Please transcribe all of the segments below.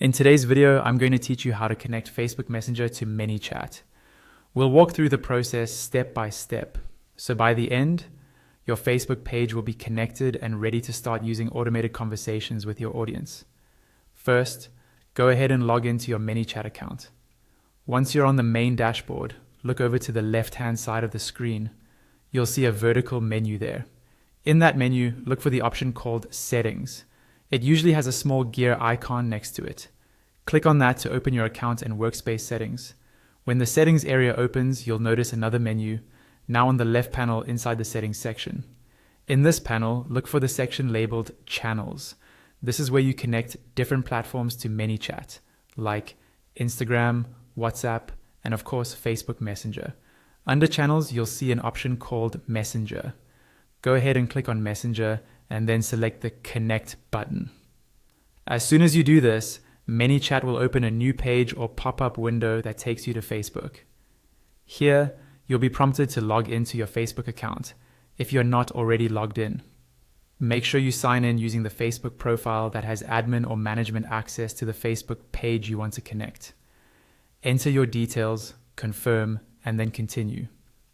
In today's video, I'm going to teach you how to connect Facebook Messenger to ManyChat. We'll walk through the process step by step. So by the end, your Facebook page will be connected and ready to start using automated conversations with your audience. First, go ahead and log into your ManyChat account. Once you're on the main dashboard, look over to the left-hand side of the screen. You'll see a vertical menu there. In that menu, look for the option called Settings. It usually has a small gear icon next to it. Click on that to open your account and workspace settings. When the settings area opens, you'll notice another menu, now on the left panel inside the settings section. In this panel, look for the section labeled Channels. This is where you connect different platforms to ManyChat, like Instagram, WhatsApp, and of course, Facebook Messenger. Under Channels, you'll see an option called Messenger. Go ahead and click on Messenger and then select the Connect button. As soon as you do this, ManyChat will open a new page or pop-up window that takes you to Facebook. Here, you'll be prompted to log into your Facebook account if you're not already logged in. Make sure you sign in using the Facebook profile that has admin or management access to the Facebook page you want to connect. Enter your details, confirm, and then continue.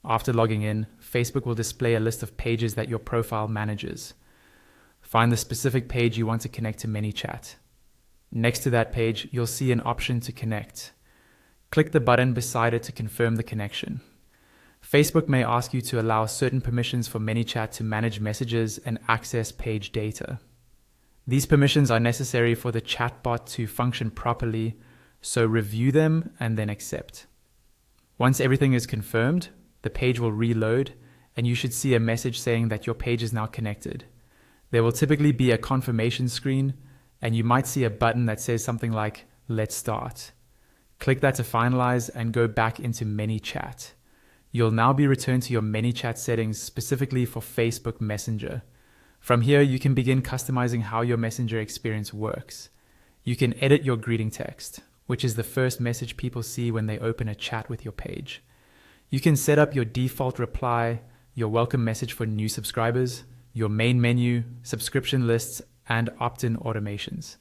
After logging in, Facebook will display a list of pages that your profile manages. Find the specific page you want to connect to ManyChat. Next to that page, you'll see an option to connect. Click the button beside it to confirm the connection. Facebook may ask you to allow certain permissions for ManyChat to manage messages and access page data. These permissions are necessary for the chatbot to function properly, so review them and then accept. Once everything is confirmed, the page will reload and you should see a message saying that your page is now connected. There will typically be a confirmation screen and you might see a button that says something like, "Let's start." Click that to finalize and go back into ManyChat. You'll now be returned to your ManyChat settings specifically for Facebook Messenger. From here, you can begin customizing how your Messenger experience works. You can edit your greeting text, which is the first message people see when they open a chat with your page. You can set up your default reply, your welcome message for new subscribers, your main menu, subscription lists, and opt-in automations.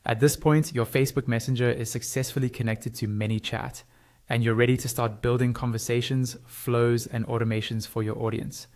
At this point, your Facebook Messenger is successfully connected to ManyChat, and you're ready to start building conversations, flows, and automations for your audience.